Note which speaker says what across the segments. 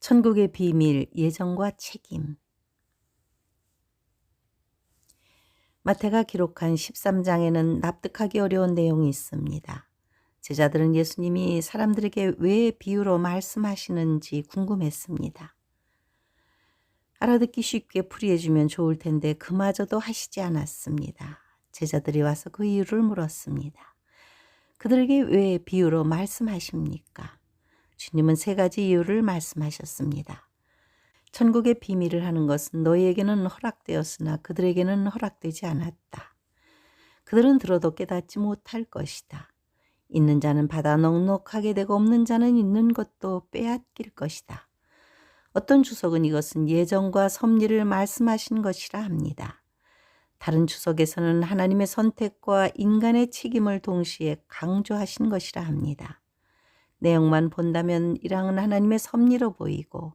Speaker 1: 천국의 비밀, 예정과 책임. 마태가 기록한 13장에는 납득하기 어려운 내용이 있습니다. 제자들은 예수님이 사람들에게 왜 비유로 말씀하시는지 궁금했습니다. 알아듣기 쉽게 풀이해주면 좋을 텐데 그마저도 하시지 않았습니다. 제자들이 와서 그 이유를 물었습니다. 그들에게 왜 비유로 말씀하십니까? 주님은 세 가지 이유를 말씀하셨습니다. 천국의 비밀을 하는 것은 너희에게는 허락되었으나 그들에게는 허락되지 않았다. 그들은 들어도 깨닫지 못할 것이다. 있는 자는 받아 넉넉하게 되고 없는 자는 있는 것도 빼앗길 것이다. 어떤 주석은 이것은 예정과 섭리를 말씀하신 것이라 합니다. 다른 주석에서는 하나님의 선택과 인간의 책임을 동시에 강조하신 것이라 합니다. 내용만 본다면 1항은 하나님의 섭리로 보이고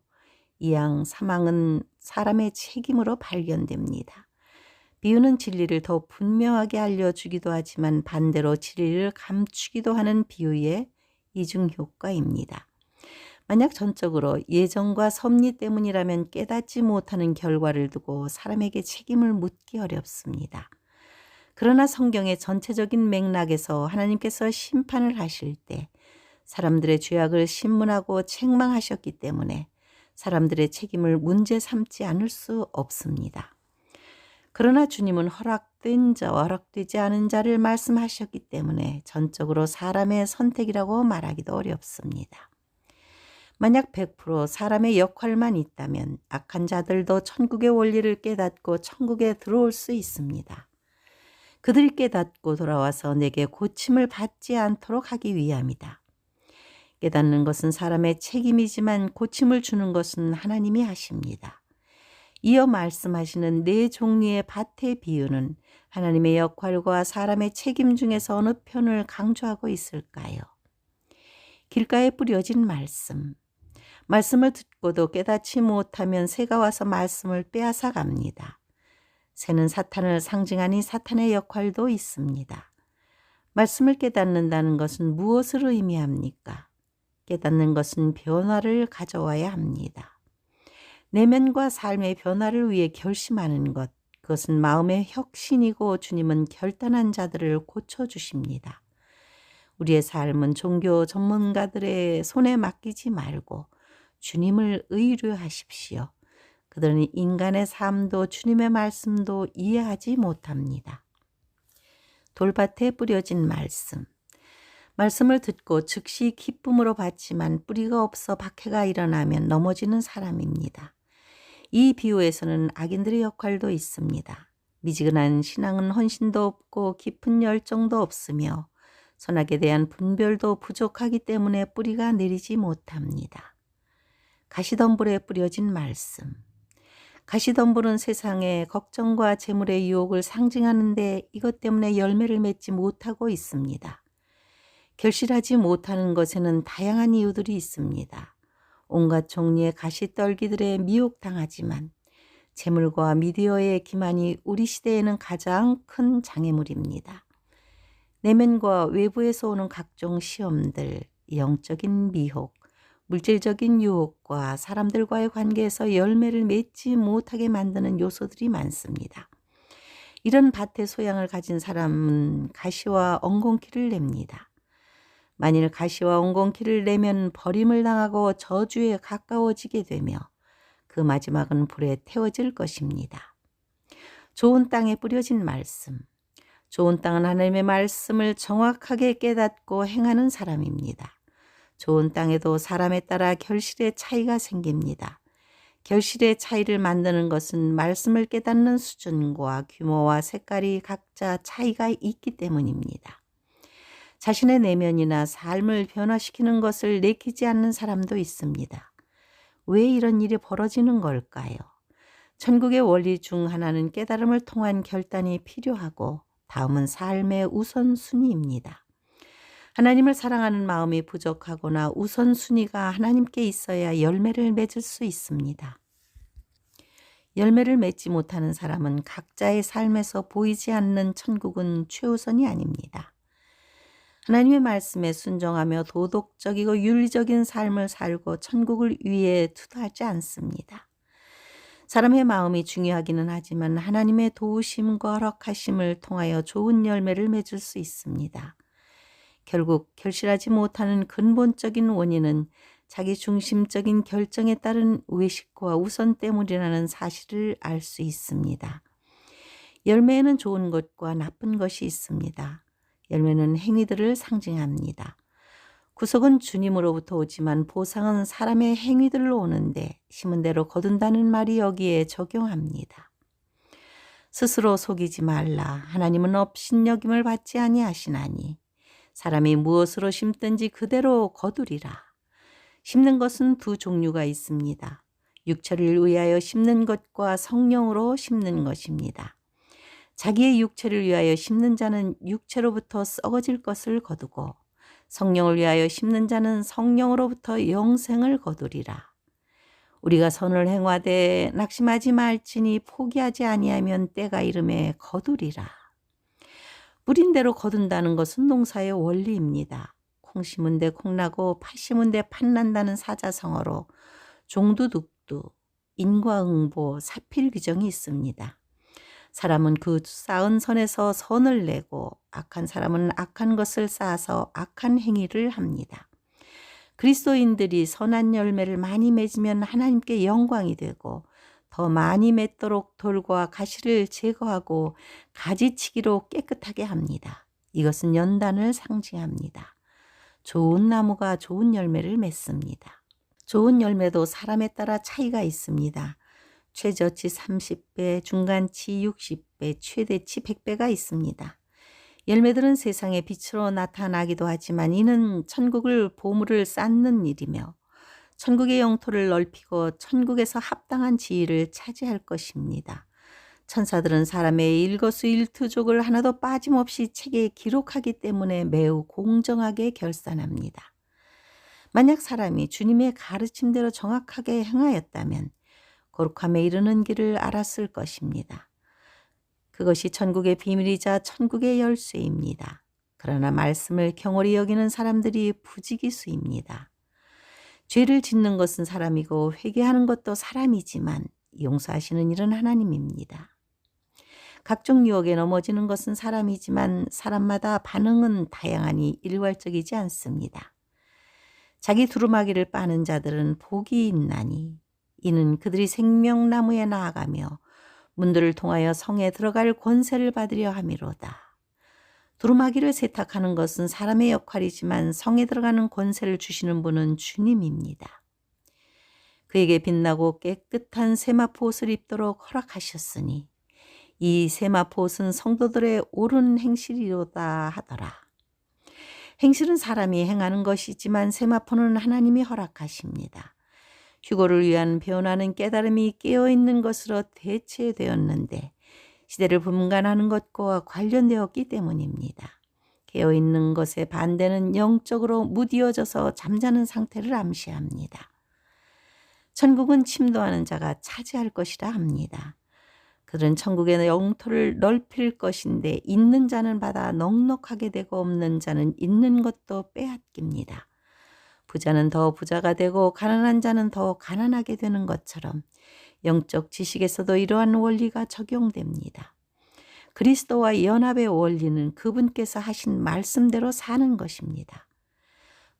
Speaker 1: 2항, 3항은 사람의 책임으로 발견됩니다. 비유는 진리를 더 분명하게 알려주기도 하지만 반대로 진리를 감추기도 하는 비유의 이중효과입니다. 만약 전적으로 예정과 섭리 때문이라면 깨닫지 못하는 결과를 두고 사람에게 책임을 묻기 어렵습니다. 그러나 성경의 전체적인 맥락에서 하나님께서 심판을 하실 때 사람들의 죄악을 신문하고 책망하셨기 때문에 사람들의 책임을 문제 삼지 않을 수 없습니다. 그러나 주님은 허락된 자와 허락되지 않은 자를 말씀하셨기 때문에 전적으로 사람의 선택이라고 말하기도 어렵습니다. 만약 100% 사람의 역할만 있다면 악한 자들도 천국의 원리를 깨닫고 천국에 들어올 수 있습니다. 그들이 깨닫고 돌아와서 내게 고침을 받지 않도록 하기 위함이다. 깨닫는 것은 사람의 책임이지만 고침을 주는 것은 하나님이 하십니다. 이어 말씀하시는 네 종류의 밭의 비유는 하나님의 역할과 사람의 책임 중에서 어느 편을 강조하고 있을까요? 길가에 뿌려진 말씀. 말씀을 듣고도 깨닫지 못하면 새가 와서 말씀을 빼앗아 갑니다. 새는 사탄을 상징하니 사탄의 역할도 있습니다. 말씀을 깨닫는다는 것은 무엇을 의미합니까? 깨닫는 것은 변화를 가져와야 합니다. 내면과 삶의 변화를 위해 결심하는 것, 그것은 마음의 혁신이고 주님은 결단한 자들을 고쳐주십니다. 우리의 삶은 종교 전문가들의 손에 맡기지 말고 주님을 의뢰하십시오. 그들은 인간의 삶도 주님의 말씀도 이해하지 못합니다. 돌밭에 뿌려진 말씀. 말씀을 듣고 즉시 기쁨으로 받지만 뿌리가 없어 박해가 일어나면 넘어지는 사람입니다. 이 비유에서는 악인들의 역할도 있습니다. 미지근한 신앙은 헌신도 없고 깊은 열정도 없으며 선악에 대한 분별도 부족하기 때문에 뿌리가 내리지 못합니다. 가시덤불에 뿌려진 말씀. 가시덤불은 세상의 걱정과 재물의 유혹을 상징하는데 이것 때문에 열매를 맺지 못하고 있습니다. 결실하지 못하는 것에는 다양한 이유들이 있습니다. 온갖 종류의 가시떨기들에 미혹당하지만 재물과 미디어의 기만이 우리 시대에는 가장 큰 장애물입니다. 내면과 외부에서 오는 각종 시험들, 영적인 미혹, 물질적인 유혹과 사람들과의 관계에서 열매를 맺지 못하게 만드는 요소들이 많습니다. 이런 밭의 소양을 가진 사람은 가시와 엉겅퀴를 냅니다. 만일 가시와 엉겅퀴를 내면 버림을 당하고 저주에 가까워지게 되며 그 마지막은 불에 태워질 것입니다. 좋은 땅에 뿌려진 말씀. 좋은 땅은 하나님의 말씀을 정확하게 깨닫고 행하는 사람입니다. 좋은 땅에도 사람에 따라 결실의 차이가 생깁니다. 결실의 차이를 만드는 것은 말씀을 깨닫는 수준과 규모와 색깔이 각자 차이가 있기 때문입니다. 자신의 내면이나 삶을 변화시키는 것을 내키지 않는 사람도 있습니다. 왜 이런 일이 벌어지는 걸까요? 천국의 원리 중 하나는 깨달음을 통한 결단이 필요하고 다음은 삶의 우선순위입니다. 하나님을 사랑하는 마음이 부족하거나 우선순위가 하나님께 있어야 열매를 맺을 수 있습니다. 열매를 맺지 못하는 사람은 각자의 삶에서 보이지 않는 천국은 최우선이 아닙니다. 하나님의 말씀에 순종하며 도덕적이고 윤리적인 삶을 살고 천국을 위해 투도하지 않습니다. 사람의 마음이 중요하기는 하지만 하나님의 도우심과 허락하심을 통하여 좋은 열매를 맺을 수 있습니다. 결국 결실하지 못하는 근본적인 원인은 자기 중심적인 결정에 따른 외식과 우선 때문이라는 사실을 알 수 있습니다. 열매에는 좋은 것과 나쁜 것이 있습니다. 열매는 행위들을 상징합니다. 구속은 주님으로부터 오지만 보상은 사람의 행위들로 오는데 심은 대로 거둔다는 말이 여기에 적용합니다. 스스로 속이지 말라. 하나님은 업신여김을 받지 아니하시나니 사람이 무엇으로 심든지 그대로 거두리라. 심는 것은 두 종류가 있습니다. 육체를 위하여 심는 것과 성령으로 심는 것입니다. 자기의 육체를 위하여 심는 자는 육체로부터 썩어질 것을 거두고 성령을 위하여 심는 자는 성령으로부터 영생을 거두리라. 우리가 선을 행하되 낙심하지 말지니 포기하지 아니하면 때가 이름에 거두리라. 뿌린 대로 거둔다는 것은 농사의 원리입니다. 콩 심은 데 콩나고 팥 심은 데 팥난다는 사자성어로 종두둑두, 인과응보, 사필 규정이 있습니다. 사람은 그 쌓은 선에서 선을 내고 악한 사람은 악한 것을 쌓아서 악한 행위를 합니다. 그리스도인들이 선한 열매를 많이 맺으면 하나님께 영광이 되고 더 많이 맺도록 돌과 가시를 제거하고 가지치기로 깨끗하게 합니다. 이것은 연단을 상징합니다. 좋은 나무가 좋은 열매를 맺습니다. 좋은 열매도 사람에 따라 차이가 있습니다. 최저치 30배, 중간치 60배, 최대치 100배가 있습니다. 열매들은 세상의 빛으로 나타나기도 하지만 이는 천국을 보물을 쌓는 일이며 천국의 영토를 넓히고 천국에서 합당한 지위를 차지할 것입니다. 천사들은 사람의 일거수일투족을 하나도 빠짐없이 책에 기록하기 때문에 매우 공정하게 결산합니다. 만약 사람이 주님의 가르침대로 정확하게 행하였다면 거룩함에 이르는 길을 알았을 것입니다. 그것이 천국의 비밀이자 천국의 열쇠입니다. 그러나 말씀을 경홀히 여기는 사람들이 부지기수입니다. 죄를 짓는 것은 사람이고 회개하는 것도 사람이지만 용서하시는 일은 하나님입니다. 각종 유혹에 넘어지는 것은 사람이지만 사람마다 반응은 다양하니 일괄적이지 않습니다. 자기 두루마기를 빠는 자들은 복이 있나니 이는 그들이 생명나무에 나아가며 문들을 통하여 성에 들어갈 권세를 받으려 함이로다. 두루마기를 세탁하는 것은 사람의 역할이지만 성에 들어가는 권세를 주시는 분은 주님입니다. 그에게 빛나고 깨끗한 세마포 옷을 입도록 허락하셨으니 이 세마포 옷은 성도들의 옳은 행실이로다 하더라. 행실은 사람이 행하는 것이지만 세마포는 하나님이 허락하십니다. 휴거를 위한 변화는 깨달음이 깨어있는 것으로 대체되었는데 시대를 분간하는 것과 관련되었기 때문입니다. 깨어있는 것의 반대는 영적으로 무디어져서 잠자는 상태를 암시합니다. 천국은 침도하는 자가 차지할 것이라 합니다. 그들은 천국의 영토를 넓힐 것인데 있는 자는 받아 넉넉하게 되고 없는 자는 있는 것도 빼앗깁니다. 부자는 더 부자가 되고 가난한 자는 더 가난하게 되는 것처럼 영적 지식에서도 이러한 원리가 적용됩니다. 그리스도와 연합의 원리는 그분께서 하신 말씀대로 사는 것입니다.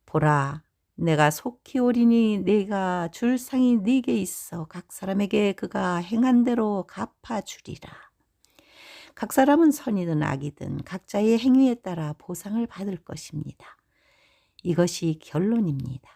Speaker 1: 보라, 내가 속히 오리니 내가 줄 상이 네게 있어 각 사람에게 그가 행한 대로 갚아주리라. 각 사람은 선이든 악이든 각자의 행위에 따라 보상을 받을 것입니다. 이것이 결론입니다.